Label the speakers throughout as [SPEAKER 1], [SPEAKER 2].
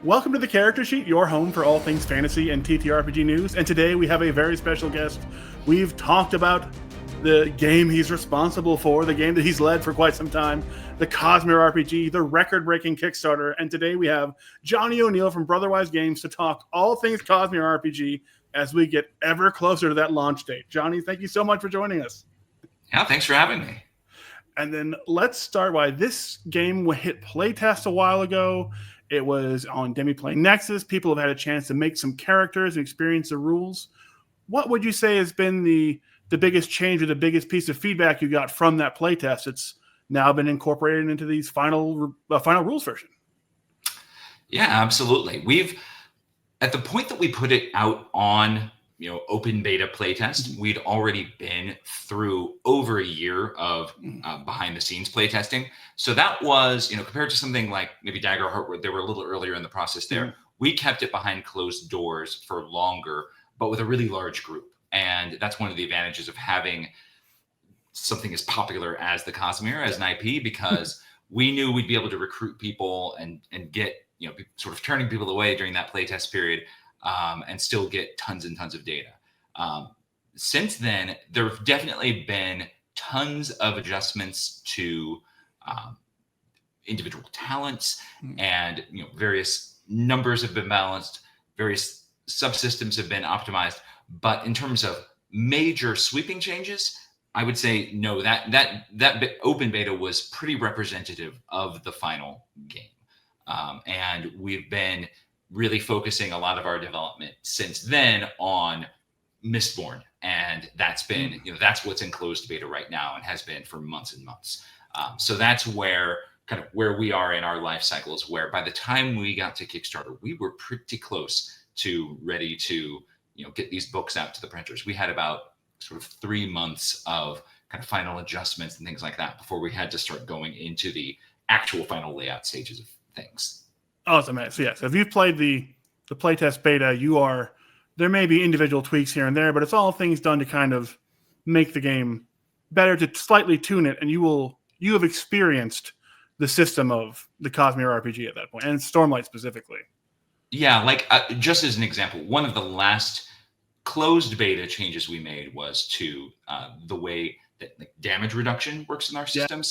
[SPEAKER 1] Welcome to the Character Sheet, your home for all things fantasy and TTRPG news. And today we have a very special guest. We've talked about the game he's responsible for, the game that he's led for quite some time, the Cosmere RPG, the record-breaking Kickstarter. And today we have Johnny O'Neill from Brotherwise Games to talk all things Cosmere RPG as we get ever closer to that launch date. Johnny, thank you so much for joining us.
[SPEAKER 2] Yeah, thanks for having me.
[SPEAKER 1] And then let's start by this game hit playtest a while ago. It was on Demiplay Nexus. People have had a chance to make some characters and experience the rules. What would you say has been the biggest change or the biggest piece of feedback you got from that playtest? It's now been incorporated into these final rules version.
[SPEAKER 2] Yeah, absolutely. We've, at the point that we put it out on open beta playtest, we'd already been through over a year of behind the scenes playtesting. So that was, compared to something like maybe Daggerheart, where they were a little earlier in the process there, we kept it behind closed doors for longer, but with a really large group. And that's one of the advantages of having something as popular as the Cosmere as an IP, because we knew we'd be able to recruit people and get, sort of turning people away during that playtest period. And still get tons and tons of data. Since then, there have definitely been tons of adjustments to individual talents, and various numbers have been balanced, various subsystems have been optimized. But in terms of major sweeping changes, I would say no. That open beta was pretty representative of the final game, and we've been really focusing a lot of our development since then on Mistborn. And that's been, that's what's in closed beta right now and has been for months and months. So that's where we are in our life cycles, where by the time we got to Kickstarter, we were pretty close to ready to, get these books out to the printers. We had about sort of 3 months of kind of final adjustments and things like that before we had to start going into the actual final layout stages of things.
[SPEAKER 1] Awesome. So yes, if you've played the playtest beta, there may be individual tweaks here and there, but it's all things done to kind of make the game better, to slightly tune it, and you have experienced the system of the Cosmere RPG at that point, and Stormlight specifically.
[SPEAKER 2] Yeah, like just as an example, one of the last closed beta changes we made was to the way that damage reduction works in our system.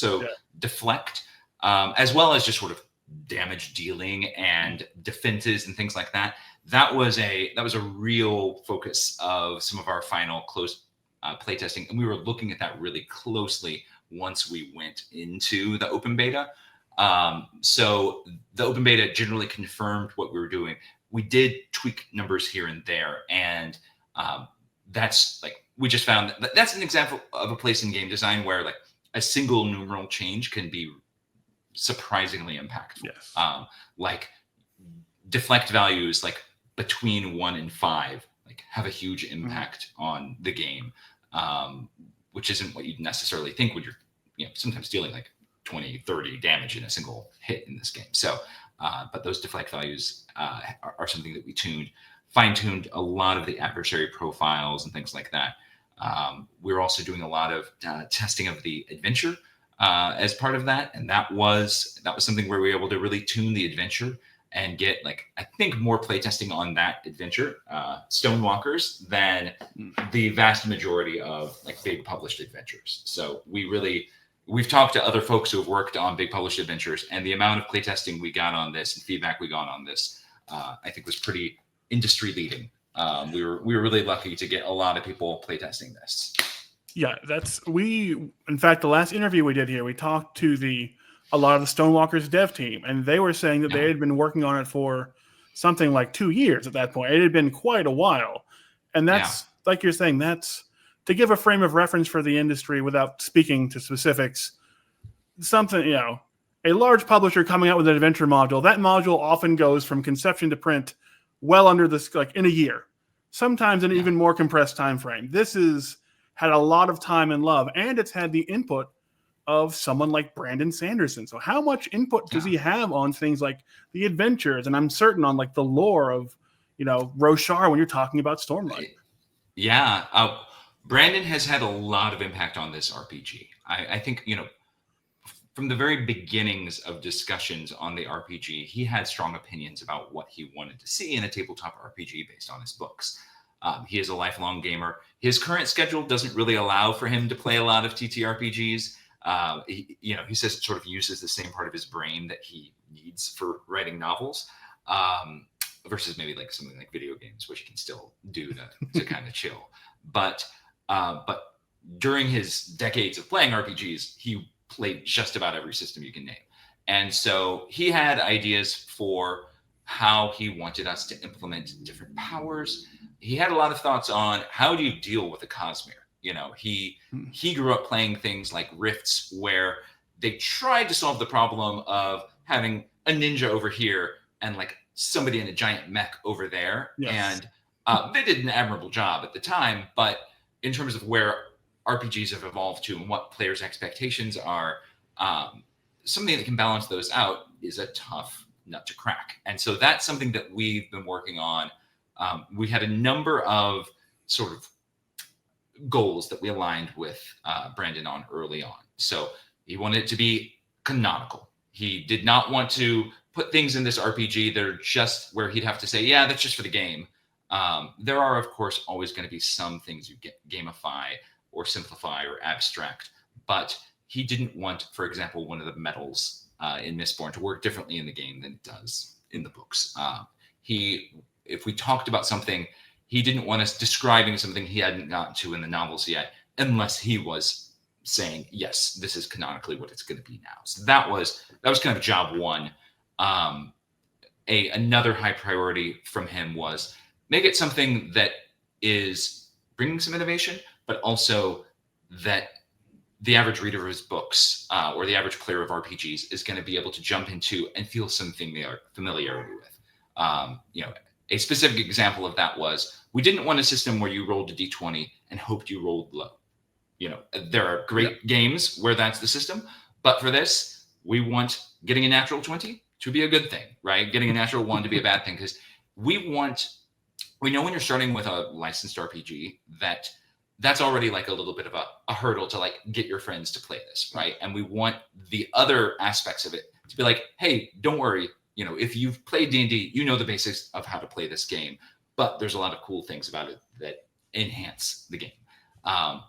[SPEAKER 2] Deflect, as well as just sort of damage dealing and defenses and things like that. That was a real focus of some of our final closed playtesting, and we were looking at that really closely once we went into the open beta. So the open beta generally confirmed what we were doing. We did tweak numbers here and there, and that's we just found that's an example of a place in game design where a single numeral change can be surprisingly impactful.
[SPEAKER 1] Yes.
[SPEAKER 2] Like deflect values between 1 and 5 have a huge impact on the game, which isn't what you'd necessarily think when you're sometimes dealing 20, 30 damage in a single hit in this game. So but those deflect values are something that we fine-tuned a lot of the adversary profiles and things like that. We're also doing a lot of testing of the adventure as part of that, and that was something where we were able to really tune the adventure and get I think more playtesting on that adventure, Stonewalkers, than the vast majority of big published adventures. So we've talked to other folks who have worked on big published adventures, and the amount of playtesting we got on this and feedback we got on this, I think was pretty industry leading. We were really lucky to get a lot of people playtesting this.
[SPEAKER 1] Yeah, in fact, the last interview we did here, we talked to a lot of the Stonewalkers dev team, and they were saying that they had been working on it for something like 2 years at that point. It had been quite a while. And that's, like you're saying, that's to give a frame of reference for the industry without speaking to specifics. Something, a large publisher coming out with an adventure module, that module often goes from conception to print well under this, in a year, sometimes an even more compressed time frame. This had a lot of time and love, and it's had the input of someone like Brandon Sanderson. So how much input does he have on things like the adventures? And I'm certain on the lore of, Roshar when you're talking about Stormlight.
[SPEAKER 2] Yeah. Brandon has had a lot of impact on this RPG. I think, from the very beginnings of discussions on the RPG, he had strong opinions about what he wanted to see in a tabletop RPG based on his books. He is a lifelong gamer. His current schedule doesn't really allow for him to play a lot of TTRPGs. He says it sort of uses the same part of his brain that he needs for writing novels, versus maybe like something like video games, which he can still do to kind of chill. But during his decades of playing RPGs, he played just about every system you can name. And so he had ideas for how he wanted us to implement different powers. He had a lot of thoughts on how do you deal with a Cosmere. He grew up playing things like Rifts, where they tried to solve the problem of having a ninja over here and like somebody in a giant mech over there. Yes. And they did an admirable job at the time, but in terms of where RPGs have evolved to and what players' expectations are, something that can balance those out is a tough nut to crack. And so that's something that we've been working on. We had a number of sort of goals that we aligned with Brandon on early on. So he wanted it to be canonical. He did not want to put things in this RPG that are just where he'd have to say, yeah, that's just for the game. There are, of course, always going to be some things you gamify or simplify or abstract, but he didn't want, for example, one of the metals in Mistborn to work differently in the game than it does in the books. If we talked about something, he didn't want us describing something he hadn't gotten to in the novels yet, unless he was saying, yes, this is canonically what it's going to be now. So that was kind of job one. Another high priority from him was make it something that is bringing some innovation, but also that the average reader of his books or the average player of RPGs is going to be able to jump into and feel some familiarity with. A specific example of that was we didn't want a system where you rolled a d20 and hoped you rolled low. There are great games where that's the system, but for this, we want getting a natural 20 to be a good thing, right? Getting a natural 1 to be a bad thing, because we know when you're starting with a licensed RPG that's already like a little bit of a hurdle to like get your friends to play this, right? And we want the other aspects of it to be like, hey, don't worry, if you've played D&D, you know the basics of how to play this game, but there's a lot of cool things about it that enhance the game.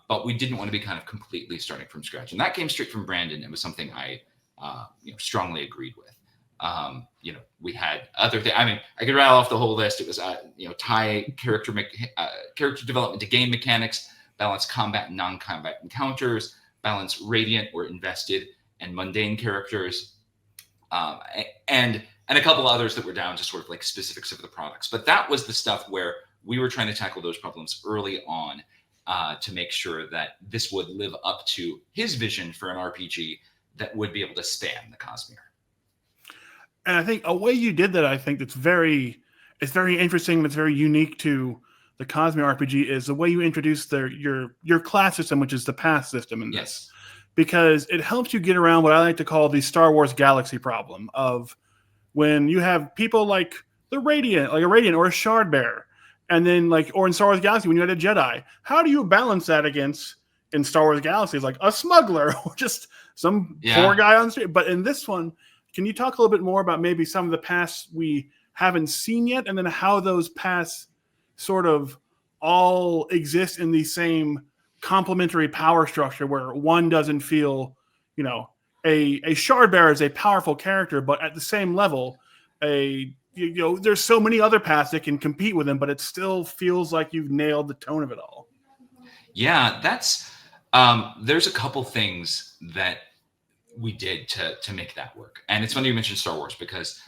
[SPEAKER 2] But we didn't want to be kind of completely starting from scratch. And that came straight from Brandon. It was something I strongly agreed with. We had other things. I mean, I could rattle off the whole list. It was, tie character development to game mechanics, balance combat and non-combat encounters, balance radiant or invested and mundane characters, and a couple others that were down to sort of like specifics of the products. But that was the stuff where we were trying to tackle those problems early on to make sure that this would live up to his vision for an RPG that would be able to span the Cosmere.
[SPEAKER 1] And I think a way you did that, I think it's very interesting. That's very unique to the Cosmere RPG is the way you introduce your class system, which is the path system in this, because it helps you get around what I like to call the Star Wars galaxy problem of when you have people like a Radiant or a Shard Bearer, and then or in Star Wars Galaxy when you had a Jedi. How do you balance that against in Star Wars Galaxy like a smuggler or just some poor guy on the street? But in this one, can you talk a little bit more about maybe some of the paths we haven't seen yet, and then how those paths sort of all exist in the same complementary power structure where one doesn't feel, a Shard Bearer is a powerful character, but at the same level, there's so many other paths that can compete with him, but it still feels like you've nailed the tone of it all.
[SPEAKER 2] Yeah, that's there's a couple things that we did to make that work. And it's funny you mentioned Star Wars because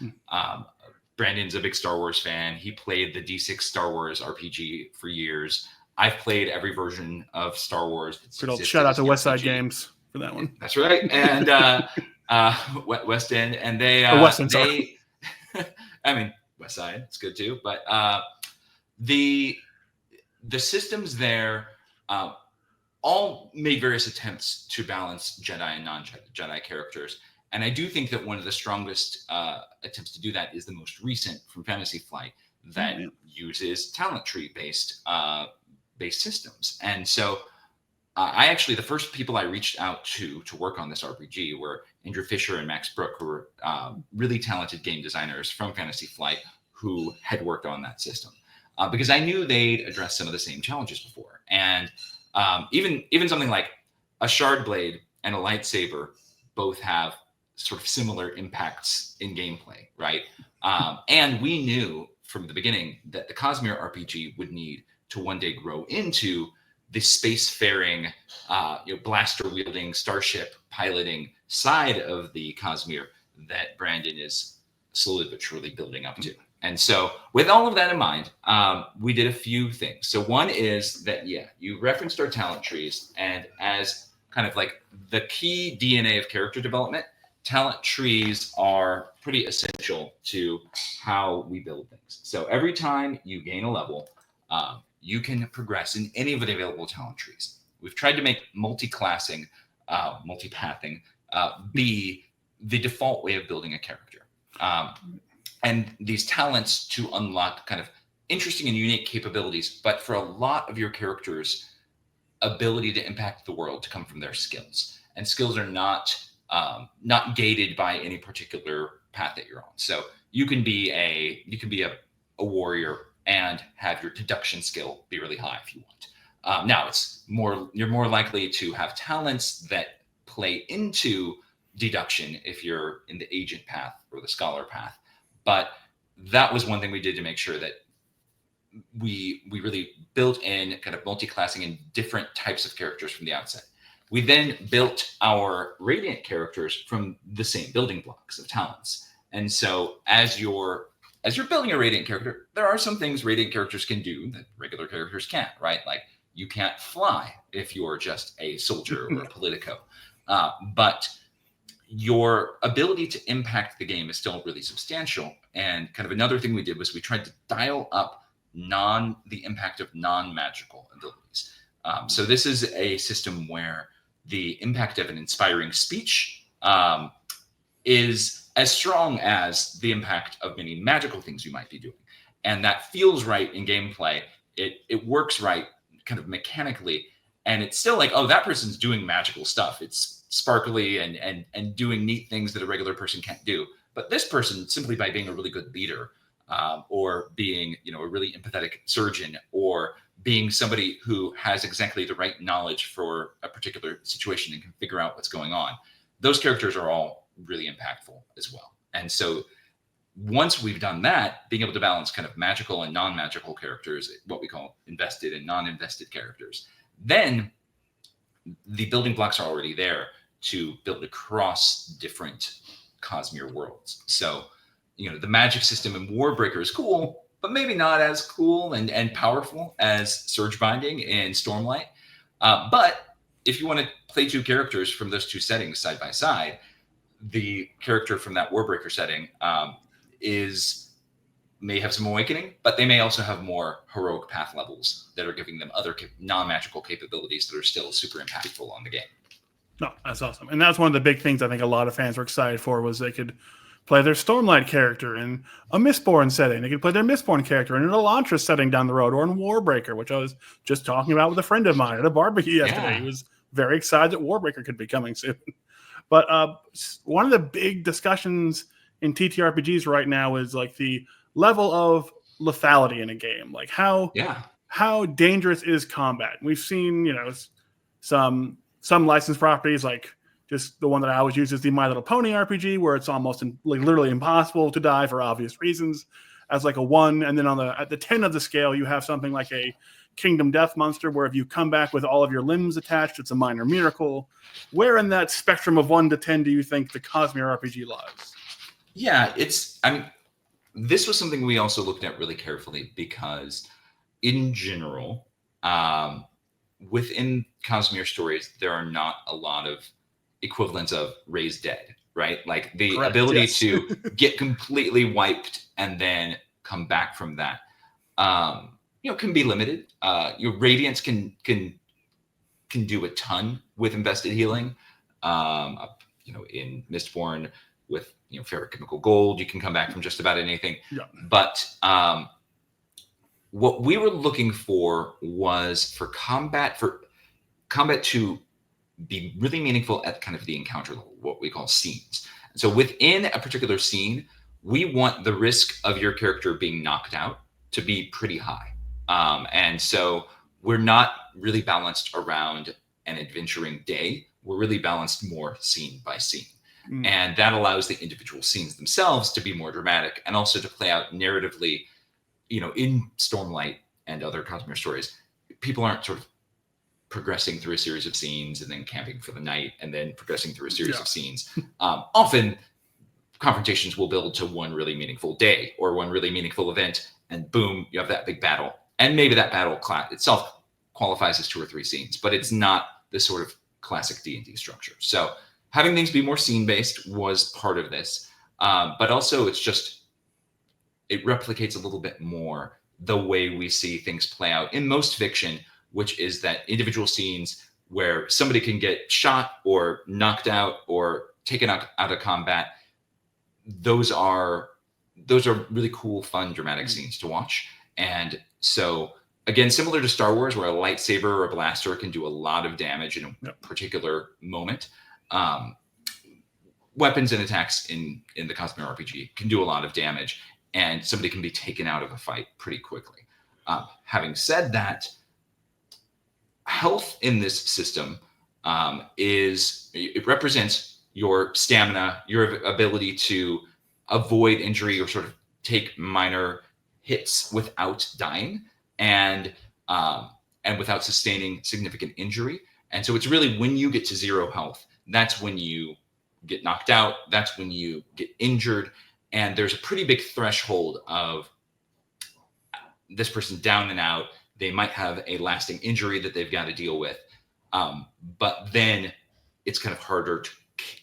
[SPEAKER 2] Brandon's a big Star Wars fan. He played the D6 Star Wars RPG for years. I've played every version of Star Wars.
[SPEAKER 1] Shout out to West Side Games for that one.
[SPEAKER 2] That's right. And West End. And they
[SPEAKER 1] West End, sorry.
[SPEAKER 2] I mean, West Side, it's good too. But the systems there all made various attempts to balance Jedi and non-Jedi characters. And I do think that one of the strongest attempts to do that is the most recent from Fantasy Flight that uses talent tree based systems. And so the first people I reached out to work on this RPG were Andrew Fisher and Max Brook, who were really talented game designers from Fantasy Flight who had worked on that system. Because I knew they'd addressed some of the same challenges before. And even something like a shard blade and a lightsaber both have sort of similar impacts in gameplay, right? And we knew from the beginning that the Cosmere RPG would need to one day grow into the spacefaring, blaster wielding, starship piloting side of the Cosmere that Brandon is slowly but surely building up to. And so with all of that in mind, we did a few things. So one is that, you referenced our talent trees, and as kind of like the key DNA of character development, talent trees are pretty essential to how we build things. So every time you gain a level, you can progress in any of the available talent trees. We've tried to make multi-classing, multi-pathing be the default way of building a character. And these talents to unlock kind of interesting and unique capabilities, but for a lot of your characters' ability to impact the world to come from their skills. And skills are not gated by any particular path that you're on. So you can be a warrior and have your deduction skill be really high if you want. Now you're more likely to have talents that play into deduction if you're in the agent path or the scholar path. But that was one thing we did to make sure that we really built in kind of multi-classing and different types of characters from the outset. We then built our Radiant characters from the same building blocks of talents. And so as you're building a Radiant character, there are some things Radiant characters can do that regular characters can't, right? Like you can't fly if you're just a soldier or a politico. But your ability to impact the game is still really substantial. And kind of another thing we did was we tried to dial up the impact of non-magical abilities. So this is a system where the impact of an inspiring speech is as strong as the impact of many magical things you might be doing. And that feels right in gameplay. It works right kind of mechanically. And it's still like, oh, that person's doing magical stuff. It's sparkly and doing neat things that a regular person can't do. But this person, simply by being a really good leader, or being, a really empathetic surgeon, or being somebody who has exactly the right knowledge for a particular situation and can figure out what's going on, those characters are all really impactful as well. And so once we've done that, being able to balance kind of magical and non-magical characters, what we call invested and non-invested characters, then the building blocks are already there to build across different Cosmere worlds. So, the magic system in Warbreaker is cool, but maybe not as cool and powerful as Surge Binding in Stormlight. But if you want to play two characters from those two settings side by side, the character from that Warbreaker setting may have some awakening, but they may also have more heroic path levels that are giving them other non-magical capabilities that are still super impactful on the game.
[SPEAKER 1] No, that's awesome. And that's one of the big things I think a lot of fans were excited for, was they could play their Stormlight character in a Mistborn setting. They could play their Mistborn character in an Elantris setting down the road, or in Warbreaker, which I was just talking about with a friend of mine at a barbecue yesterday. He was very excited that Warbreaker could be coming soon. But one of the big discussions in TTRPGs right now is like the level of lethality in a game. Like how dangerous is combat? We've seen, some licensed properties, like just the one that I always use is the My Little Pony RPG, where it's almost literally impossible to die for obvious reasons as like a 1. And then at the 10 of the scale, you have something like a Kingdom Death Monster, where if you come back with all of your limbs attached, it's a minor miracle. Where in that spectrum of 1 to 10 do you think the Cosmere RPG lies?
[SPEAKER 2] Yeah, this was something we also looked at really carefully, because in general, within Cosmere stories, there are not a lot of equivalents of raised dead, right? Like the ability to get completely wiped and then come back from that, can be limited. Your Radiance can do a ton with invested healing. In Mistborn with ferrochemical gold, you can come back from just about anything. Yeah. But what we were looking for was for combat to be really meaningful at kind of the encounter level, what we call scenes. So within a particular scene, we want the risk of your character being knocked out to be pretty high. And so we're not really balanced around an adventuring day. We're really balanced more scene by scene. And that allows the individual scenes themselves to be more dramatic and also to play out narratively. In Stormlight and other Cosmere stories, people aren't sort of progressing through a series of scenes and then camping for the night and then progressing through a series of scenes. Often confrontations will build to one really meaningful day or one really meaningful event, and boom, you have that big battle. And maybe that battle itself qualifies as 2 or 3 scenes, but it's not the sort of classic D&D structure. So having things be more scene-based was part of this. But also it replicates a little bit more the way we see things play out in most fiction, which is that individual scenes where somebody can get shot or knocked out or taken out of combat. Those are really cool, fun, dramatic scenes to watch. And so, again, similar to Star Wars, where a lightsaber or a blaster can do a lot of damage in a particular moment, weapons and attacks in the Cosmere RPG can do a lot of damage, and somebody can be taken out of a fight pretty quickly. Having said that, health in this system it represents your stamina, your ability to avoid injury or sort of take minor hits without dying and without sustaining significant injury. And so it's really when you get to 0 health, that's when you get knocked out, that's when you get injured. And there's a pretty big threshold of this person down and out. They might have a lasting injury that they've got to deal with. But then it's kind of harder to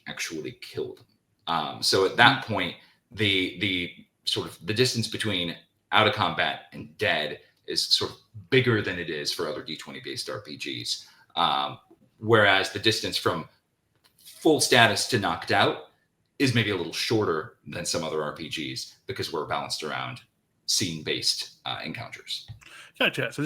[SPEAKER 2] actually kill them. So at that point, the sort of the distance between out of combat and dead is sort of bigger than it is for other D20 based RPGs. Whereas the distance from full status to knocked out is maybe a little shorter than some other RPGs because we're balanced around scene-based encounters.
[SPEAKER 1] Gotcha. So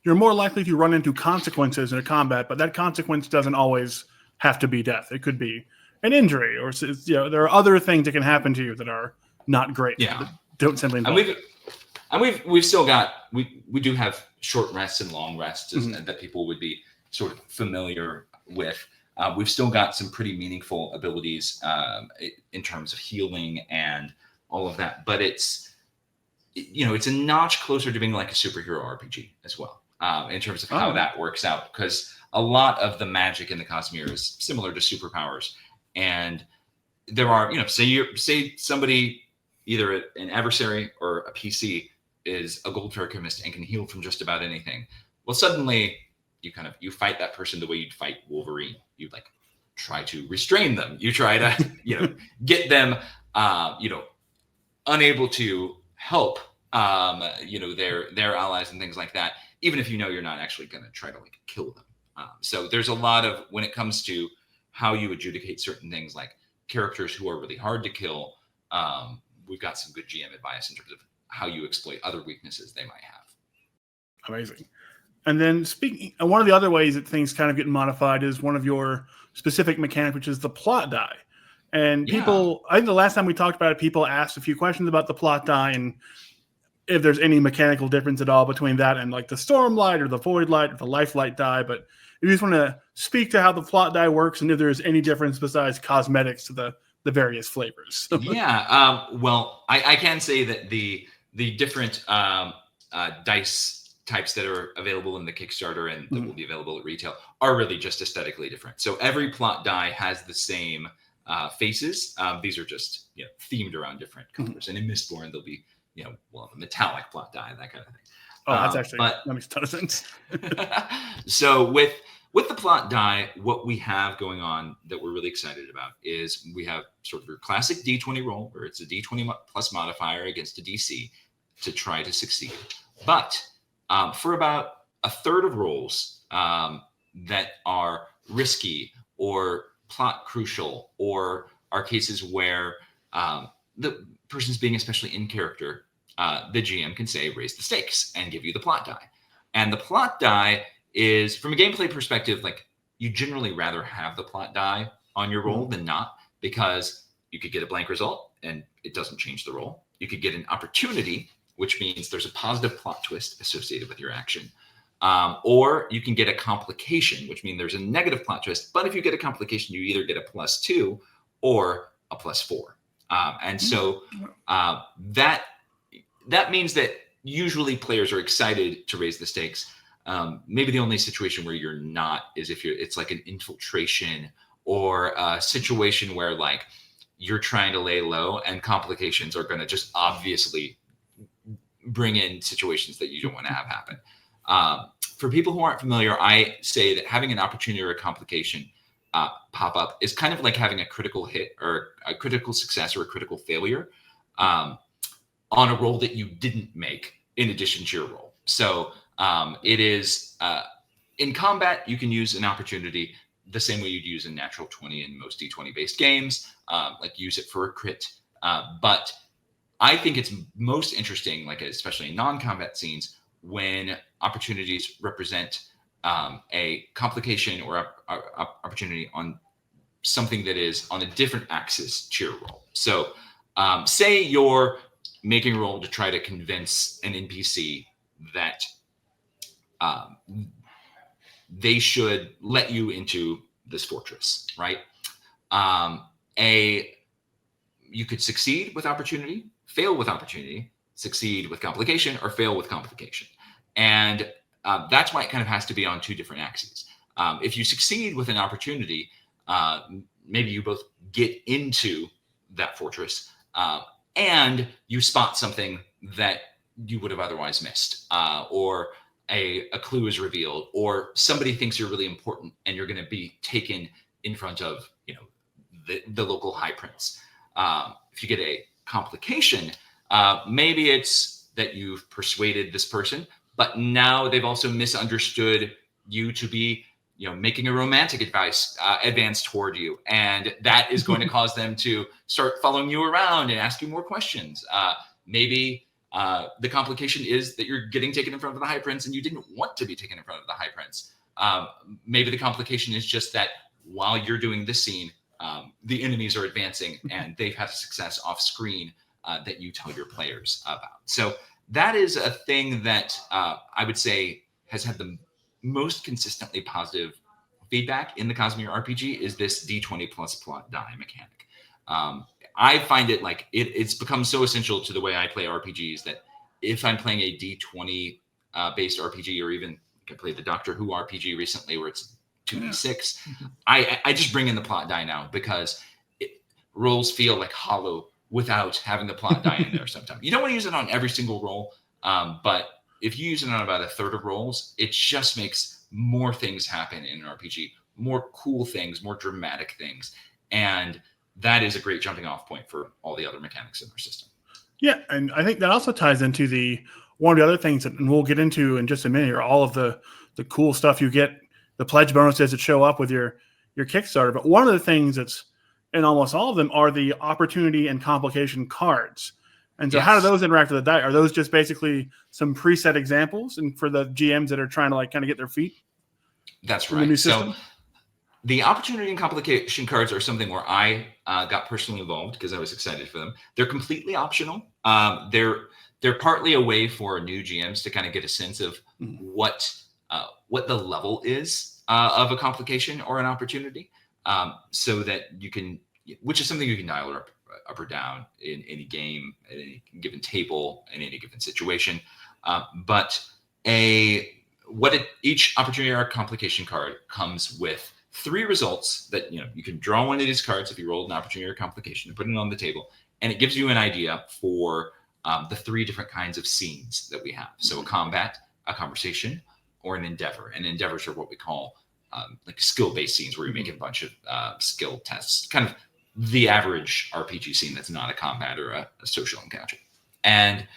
[SPEAKER 1] you're more likely to run into consequences in a combat, but that consequence doesn't always have to be death. It could be an injury, or there are other things that can happen to you that are not great.
[SPEAKER 2] Yeah.
[SPEAKER 1] Don't simply involve.
[SPEAKER 2] We've still got we do have short rests and long rests that people would be sort of familiar with. We've still got some pretty meaningful abilities in terms of healing and all of that, but it's a notch closer to being like a superhero RPG as well, in terms of how that works out, because a lot of the magic in the Cosmere is similar to superpowers, and there are say somebody, either an adversary or a PC, is a gold alchemist and can heal from just about anything. Well, suddenly you fight that person the way you'd fight Wolverine. You try to restrain them. You try to get them unable to help their allies and things like that, even if you're not actually going to try to kill them. So there's a lot of, when it comes to how you adjudicate certain things like characters who are really hard to kill, we've got some good GM advice in terms of how you exploit other weaknesses they might have.
[SPEAKER 1] Amazing. And then one of the other ways that things kind of get modified is one of your specific mechanics, which is the plot die. And people, I think the last time we talked about it, people asked a few questions about the plot die and if there's any mechanical difference at all between that and like the Stormlight or the Void Light or the Lifelight die. But if you just want to speak to how the plot die works and if there's any difference besides cosmetics to the various flavors.
[SPEAKER 2] Well, I can say that the different dice types that are available in the Kickstarter and that will be available at retail are really just aesthetically different. So every plot die has the same faces. These are just themed around different colors. And in Mistborn, there'll be a metallic plot die, that kind of thing.
[SPEAKER 1] That makes a ton of sense.
[SPEAKER 2] So with the plot die, what we have going on that we're really excited about is we have sort of your classic D20 roll, where it's a D20 plus modifier against a DC to try to succeed. But for about a third of rolls that are risky or plot crucial, or are cases where the person's being especially in character, the GM can say, raise the stakes and give you the plot die. And the plot die is from a gameplay perspective, like you generally rather have the plot die on your roll than not, because you could get a blank result and it doesn't change the roll. You could get an opportunity, which means there's a positive plot twist associated with your action. Or you can get a complication, which means there's a negative plot twist. But if you get a complication, you either get a +2 or a +4. And so that means that usually players are excited to raise the stakes. Maybe the only situation where you're not is if it's like an infiltration or a situation where like you're trying to lay low, and complications are going to just obviously bring in situations that you don't want to have happen. For people who aren't familiar, I say that having an opportunity or a complication pop up is kind of like having a critical hit or a critical success or a critical failure on a roll that you didn't make in addition to your roll. So it is in combat, you can use an opportunity the same way you'd use a natural 20 in most D20 based games, like use it for a crit. But I think it's most interesting, like especially in non-combat scenes, when opportunities represent a complication or a opportunity on something that is on a different axis to your roll. So say you're making a roll to try to convince an NPC that they should let you into this fortress, right? You could succeed with opportunity, fail with opportunity, succeed with complication, or fail with complication. And that's why it kind of has to be on two different axes. If you succeed with an opportunity, maybe you both get into that fortress and you spot something that you would have otherwise missed, or a clue is revealed, or somebody thinks you're really important and you're going to be taken in front of, the local high prince. If you get a complication, maybe it's that you've persuaded this person, but now they've also misunderstood you to be, making a romantic advance toward you. And that is going to cause them to start following you around and ask you more questions. Maybe the complication is that you're getting taken in front of the high prince and you didn't want to be taken in front of the high prince. Maybe the complication is just that while you're doing this scene, the enemies are advancing and they've had a success off screen that you tell your players about. So that is a thing that I would say has had the most consistently positive feedback in the Cosmere RPG is this D20 plus plot die mechanic. I find it like it's become so essential to the way I play RPGs that if I'm playing a D20 based RPG, or even I played the Doctor Who RPG recently where it's 2d6, I just bring in the plot die now because rolls feel like hollow without having the plot die in there sometimes. You don't want to use it on every single roll, but if you use it on about a third of rolls, it just makes more things happen in an RPG, more cool things, more dramatic things. And that is a great jumping off point for all the other mechanics in our system.
[SPEAKER 1] Yeah, and I think that also ties into one of the other things that, and we'll get into in just a minute, are all of the cool stuff you get, the pledge bonuses that show up with your Kickstarter. But one of the things that's in almost all of them are the opportunity and complication cards. And so how do those interact with the die? Are those just basically some preset examples and for the GMs that are trying to kind of get their feet?
[SPEAKER 2] That's right. So the opportunity and complication cards are something where I got personally involved because I was excited for them. They're completely optional. They're partly a way for new GMs to kind of get a sense of what the level is of a complication or an opportunity, so that you can, which is something you can dial up or down in any game, at any given table, in any given situation. But each opportunity or complication card comes with 3 results that, you can draw one of these cards if you rolled an opportunity or complication and put it on the table. And it gives you an idea for the 3 different kinds of scenes that we have. So a combat, a conversation, or an endeavor. And endeavors are what we call like skill-based scenes where you make a bunch of skill tests, kind of the average RPG scene that's not a combat or a social encounter. And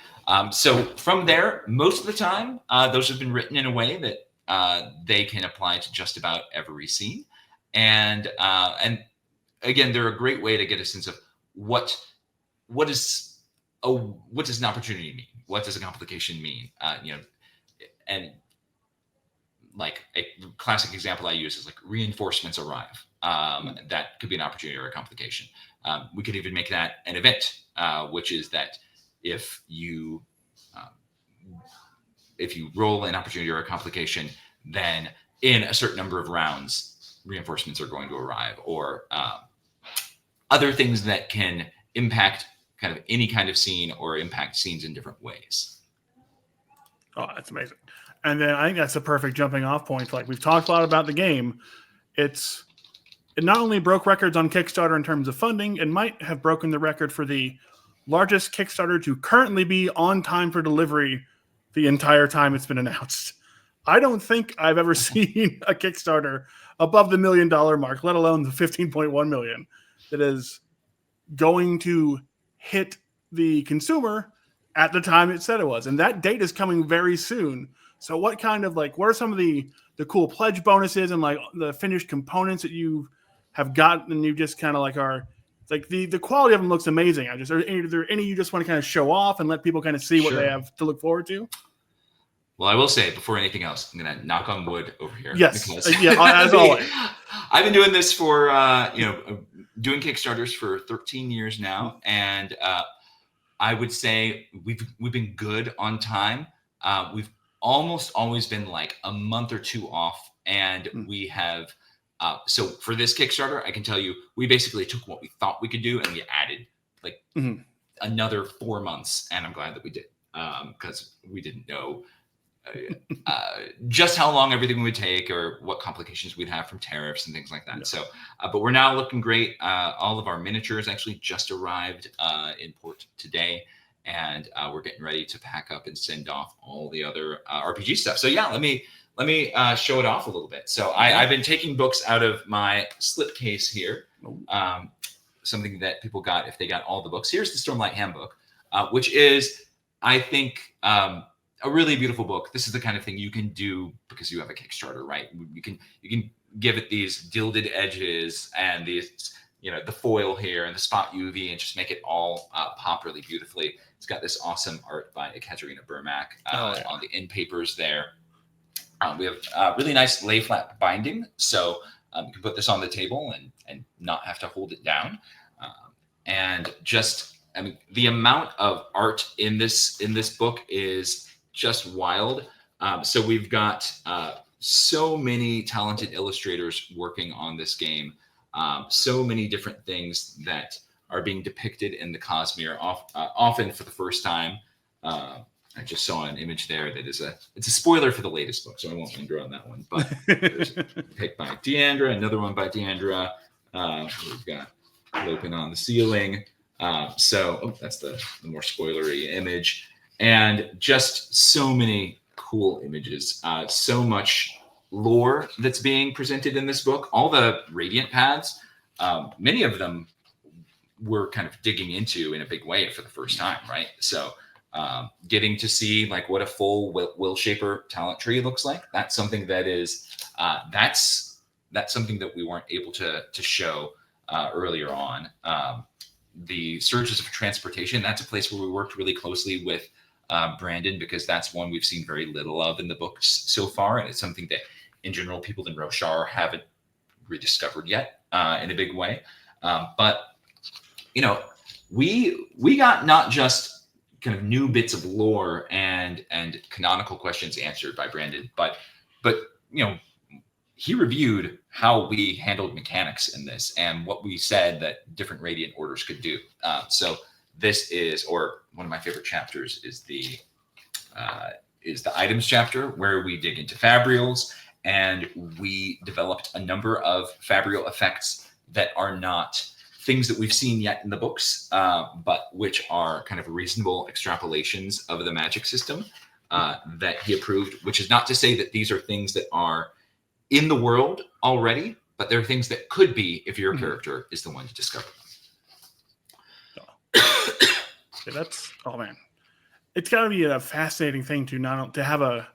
[SPEAKER 2] so from there, most of the time, those have been written in a way that they can apply to just about every scene. And again, they're a great way to get a sense of what does an opportunity mean? What does a complication mean? And like a classic example I use is like reinforcements arrive. That could be an opportunity or a complication. We could even make that an event, which is that if you roll an opportunity or a complication, then in a certain number of rounds, reinforcements are going to arrive, or other things that can impact kind of any kind of scene or impact scenes in different ways.
[SPEAKER 1] Oh, that's amazing. And then I think that's a perfect jumping off point. Like, we've talked a lot about the game. It not only broke records on Kickstarter in terms of funding, it might have broken the record for the largest Kickstarter to currently be on time for delivery the entire time it's been announced. I don't think I've ever seen a Kickstarter above the $1 million mark, let alone the 15.1 million, that is going to hit the consumer at the time it said it was. And that date is coming very soon. So what are some of the cool pledge bonuses and like the finished components that you have gotten, and you just kind of like are like the quality of them looks amazing. Are there any you just want to kind of show off and let people kind of see what they have to look forward to?
[SPEAKER 2] Well, I will say before anything else, I'm going to knock on wood over here.
[SPEAKER 1] Yes, as always.
[SPEAKER 2] I've been doing this for doing Kickstarters for 13 years now, and I would say we've been good on time. We've almost always been like a month or two off, and we have. So for this Kickstarter, I can tell you, we basically took what we thought we could do and we added like another 4 months, and I'm glad that we did, because we didn't know just how long everything would take or what complications we'd have from tariffs and things like that. Yeah. So, but we're now looking great. All of our miniatures actually just arrived in port today, and we're getting ready to pack up and send off all the other RPG stuff. So yeah, let me show it off a little bit. So I've been taking books out of my slipcase here. Something that people got if they got all the books. Here's the Stormlight Handbook, which is, I think, a really beautiful book. This is the kind of thing you can do because you have a Kickstarter, right? You can give it these gilded edges and these, the foil here and the spot UV, and just make it all pop really beautifully. It's got this awesome art by Ekaterina Burmak on the end papers there. We have really nice lay flat binding, so you can put this on the table and not have to hold it down. And just, the amount of art in this book is just wild. So we've got so many talented illustrators working on this game. So many different things that are being depicted in the Cosmere, often for the first time. I just saw an image there that it's a spoiler for the latest book, so I won't linger on that one. But there's a pic by Deandra, another one by Deandra. We've got Lopen on the ceiling. That's the more spoilery image. And just so many cool images, so much lore that's being presented in this book. All the Radiant paths, many of them we're kind of digging into in a big way for the first time, right? So getting to see like what a full will shaper talent tree looks like. That's something that is that's something that we weren't able to show earlier on. The Surges of Transportation, that's a place where we worked really closely with Brandon, because that's one we've seen very little of in the books so far, and it's something that in general people in Roshar haven't rediscovered yet in a big way. But we got not just kind of new bits of lore and canonical questions answered by Brandon, but he reviewed how we handled mechanics in this and what we said that different Radiant orders could do. So this is, or one of my favorite chapters is the items chapter, where we dig into fabrials, and we developed a number of fabrial effects that are not things that we've seen yet in the books, but which are kind of reasonable extrapolations of the magic system that he approved, which is not to say that these are things that are in the world already, but they're things that could be if your character is the one to discover them.
[SPEAKER 1] It's got to be a fascinating thing to have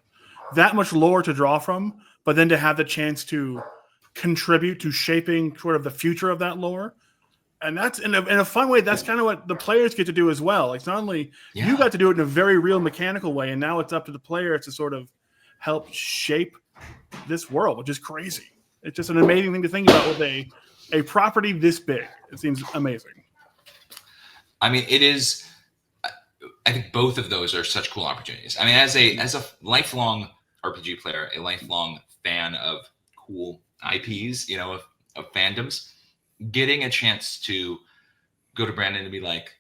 [SPEAKER 1] that much lore to draw from, but then to have the chance to contribute to shaping sort of the future of that lore. And that's in a fun way. That's kind of what the players get to do as well. It's not only you got to do it in a very real mechanical way, and now it's up to the players to sort of help shape this world, which is crazy. It's just an amazing thing to think about with a property this big. It seems amazing.
[SPEAKER 2] I mean, it is. I think both of those are such cool opportunities. I mean, as a lifelong RPG player, a lifelong fan of cool IPs, of fandoms, getting a chance to go to Brandon and be like,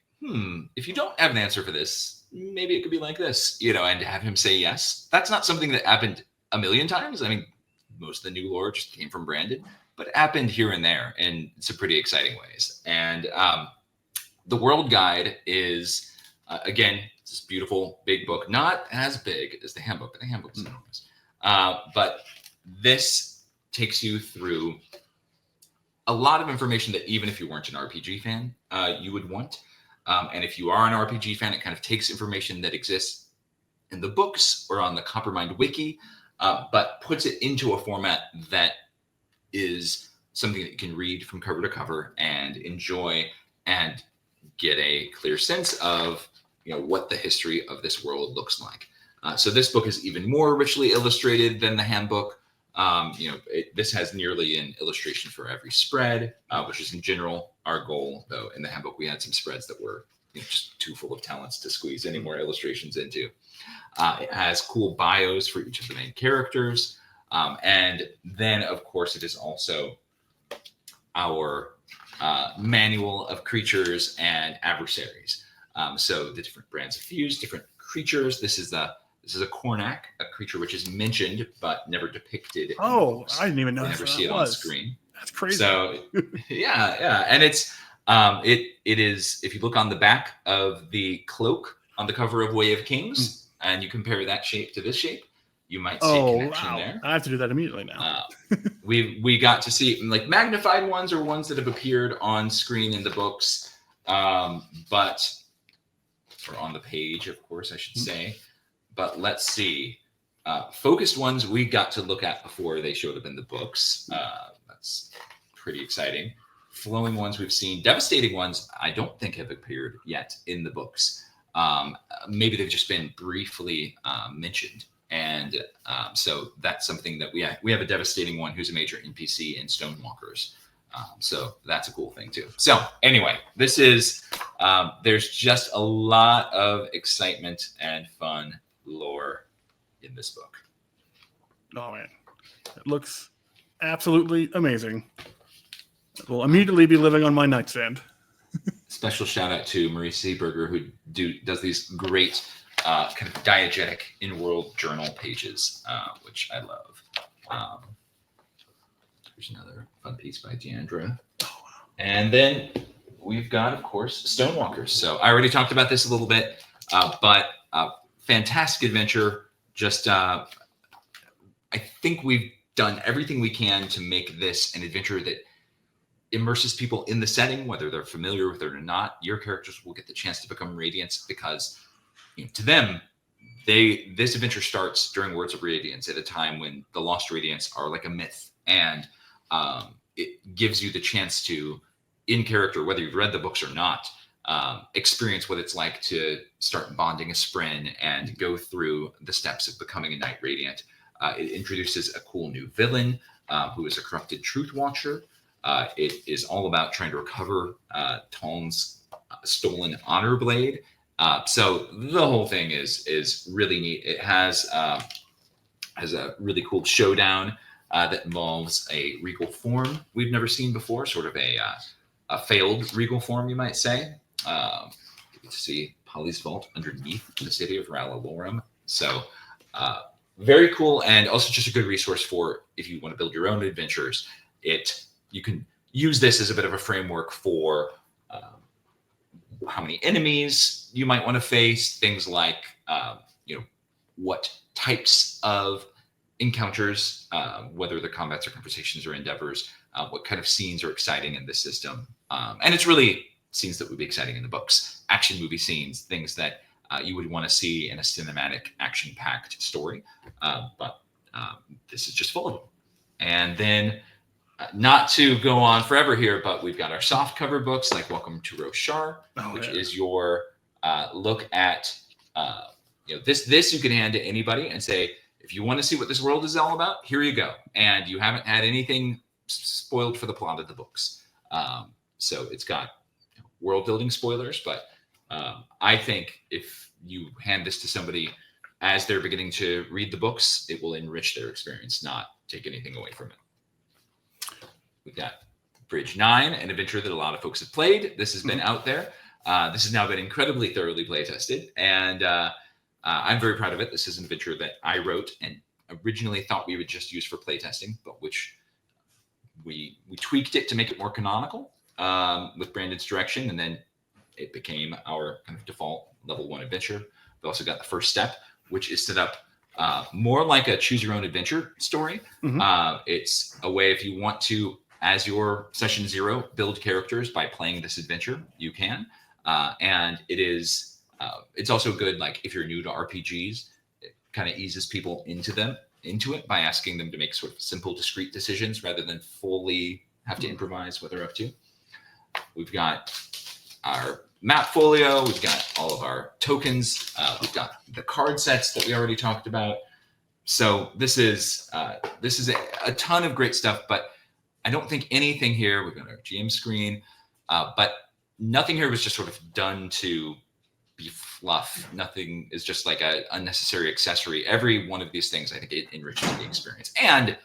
[SPEAKER 2] if you don't have an answer for this, maybe it could be like this, and to have him say yes. That's not something that happened a million times. I mean, most of the new lore just came from Brandon, but it happened here and there in some pretty exciting ways. And the World Guide is, again, this beautiful big book, not as big as the handbook, but the handbook is enormous. But this takes you through a lot of information that even if you weren't an RPG fan, you would want. And if you are an RPG fan, it kind of takes information that exists in the books or on the Coppermind wiki, but puts it into a format that is something that you can read from cover to cover and enjoy and get a clear sense of what the history of this world looks like. So this book is even more richly illustrated than the handbook. This has nearly an illustration for every spread, which is in general our goal. Though in the handbook we had some spreads that were just too full of talents to squeeze any more illustrations into. It has cool bios for each of the main characters, and then of course it is also our manual of creatures and adversaries. So the different brands of fuse, different creatures. This is a Kornak, a creature which is mentioned but never depicted.
[SPEAKER 1] Oh, I didn't even know.
[SPEAKER 2] You never see it on screen.
[SPEAKER 1] That's crazy.
[SPEAKER 2] So yeah, and it's it is, if you look on the back of the cloak on the cover of Way of Kings, and you compare that shape to this shape, you might see a connection there.
[SPEAKER 1] I have to do that immediately now.
[SPEAKER 2] We got to see like magnified ones or ones that have appeared on screen in the books, but or on the page, of course, I should say. But let's see. Focused ones we got to look at before they showed up in the books. That's pretty exciting. Flowing ones we've seen. Devastating ones I don't think have appeared yet in the books. Maybe they've just been briefly mentioned. And so that's something that we have a devastating one who's a major NPC in Stonewalkers. So that's a cool thing too. So anyway, this is, there's just a lot of excitement and fun lore in this book.
[SPEAKER 1] Oh man, it looks absolutely amazing. It will immediately be living on my nightstand.
[SPEAKER 2] Special shout out to Marie Seeberger, who does these great kind of diegetic in-world journal pages, which I love. There's another fun piece by Deandra. Oh, wow. And then we've got, of course, Stonewalkers. So I already talked about this a little bit, but fantastic adventure. Just, I think we've done everything we can to make this an adventure that immerses people in the setting, whether they're familiar with it or not. Your characters will get the chance to become Radiants because to them, this adventure starts during Words of Radiance at a time when the Lost Radiants are like a myth, and it gives you the chance to, in character, whether you've read the books or not, experience what it's like to start bonding a Spren and go through the steps of becoming a Knight Radiant. It introduces a cool new villain who is a corrupted Truth Watcher. It is all about trying to recover Taln's stolen honor blade. So the whole thing is really neat. It has a really cool showdown that involves a regal form we've never seen before, sort of a failed regal form, you might say. You get to see Polly's vault underneath the city of Rallalorum. So very cool, and also just a good resource for if you want to build your own adventures. You can use this as a bit of a framework for how many enemies you might want to face, things like what types of encounters, whether the combats or conversations or endeavors, what kind of scenes are exciting in this system. And it's really scenes that would be exciting in the books, action movie scenes, things that you would want to see in a cinematic, action-packed story. But this is just full of them. And then, not to go on forever here, but we've got our soft cover books like Welcome to Roshar, which is your look at, this you can hand to anybody and say, if you want to see what this world is all about, here you go. And you haven't had anything spoiled for the plot of the books. So it's got world building spoilers, but I think if you hand this to somebody as they're beginning to read the books, it will enrich their experience, not take anything away from it. We've got Bridge 9, an adventure that a lot of folks have played. This has been out there. This has now been incredibly thoroughly play tested, and I'm very proud of it. This is an adventure that I wrote and originally thought we would just use for play testing, but which we tweaked it to make it more canonical with Brandon's direction, and then it became our kind of default level 1 adventure. We also got the first step, which is set up more like a choose your own adventure story. It's a way, if you want to, as your session 0, build characters by playing this adventure, you can. And it is, it's also good, like if you're new to RPGs, it kind of eases people into it by asking them to make sort of simple, discrete decisions rather than fully have to improvise what they're up to. We've got our map folio, we've got all of our tokens, we've got the card sets that we already talked about. So this is a ton of great stuff, but I don't think anything here, we've got our GM screen, but nothing here was just sort of done to be fluff. Nothing is just like an unnecessary accessory. Every one of these things, I think it enriches the experience. And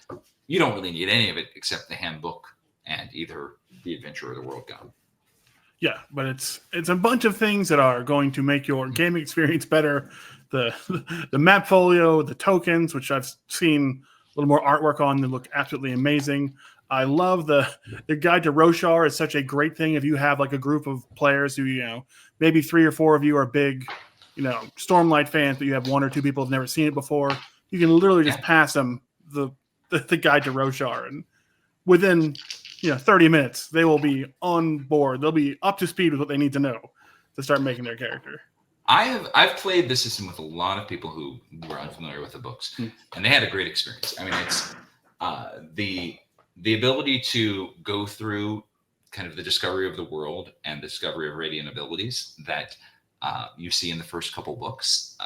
[SPEAKER 2] you don't really need any of it except the handbook and either the adventure or the world guide.
[SPEAKER 1] Yeah, but it's a bunch of things that are going to make your gaming experience better. The map folio, the tokens, which I've seen a little more artwork on, they look absolutely amazing. I love the guide to Roshar is such a great thing if you have like a group of players who, maybe 3 or 4 of you are big, Stormlight fans, but you have 1 or 2 people who've never seen it before. You can literally just pass them the guide to Roshar, and within 30 minutes, they will be on board. They'll be up to speed with what they need to know to start making their character.
[SPEAKER 2] I've played this system with a lot of people who were unfamiliar with the books, and they had a great experience. I mean, it's the ability to go through kind of the discovery of the world and the discovery of radiant abilities that you see in the first couple books,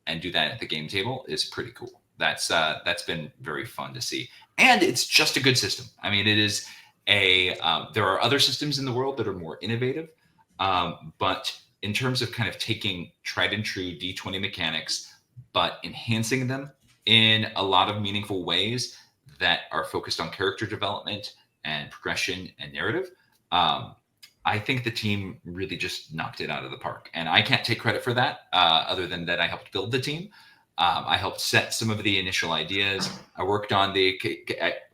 [SPEAKER 2] and do that at the game table is pretty cool. That's been very fun to see, and it's just a good system. I mean, it is there are other systems in the world that are more innovative, but in terms of kind of taking tried and true D20 mechanics, but enhancing them in a lot of meaningful ways that are focused on character development and progression and narrative, I think the team really just knocked it out of the park. And I can't take credit for that, other than that I helped build the team. I helped set some of the initial ideas. I worked on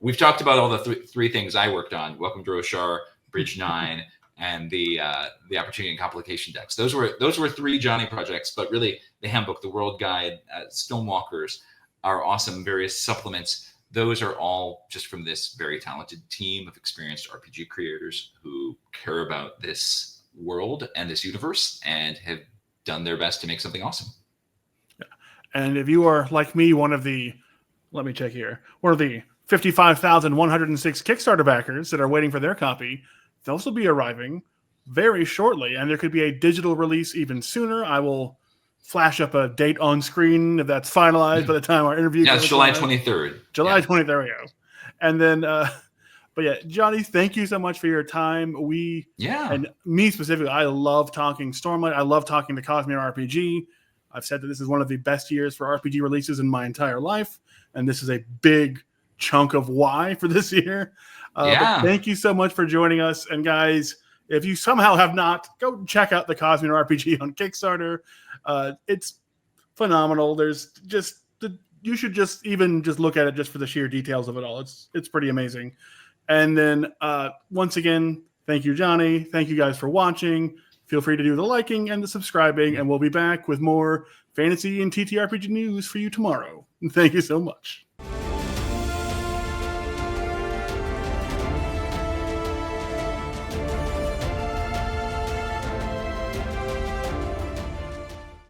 [SPEAKER 2] we've talked about all the three things I worked on: Welcome to Roshar, Bridge 9, and the Opportunity and Complication decks. Those were 3 Johnny projects, but really the handbook, the world guide, Stonewalkers, our awesome various supplements. Those are all just from this very talented team of experienced RPG creators who care about this world and this universe and have done their best to make something awesome.
[SPEAKER 1] Yeah. And if you are like me, one of the 55,106 Kickstarter backers that are waiting for their copy, those will be arriving very shortly, and there could be a digital release even sooner. I will flash up a date on screen if that's finalized by the time our interview.
[SPEAKER 2] Yeah, it's July 23rd.
[SPEAKER 1] July 20th. There we go. And then, but yeah, Johnny, thank you so much for your time. And me specifically, I love talking Stormlight. I love talking to Cosmere RPG. I've said that this is one of the best years for RPG releases in my entire life, and this is a big chunk of why for this year. But thank you so much for joining us. And guys, if you somehow have not, go check out the Cosmere RPG on Kickstarter. It's phenomenal. There's you should just look at it just for the sheer details of it all. It's pretty amazing. And then once again, thank you, Johnny. Thank you guys for watching. Feel free to do the liking and the subscribing, and we'll be back with more fantasy and TTRPG news for you tomorrow. Thank you so much.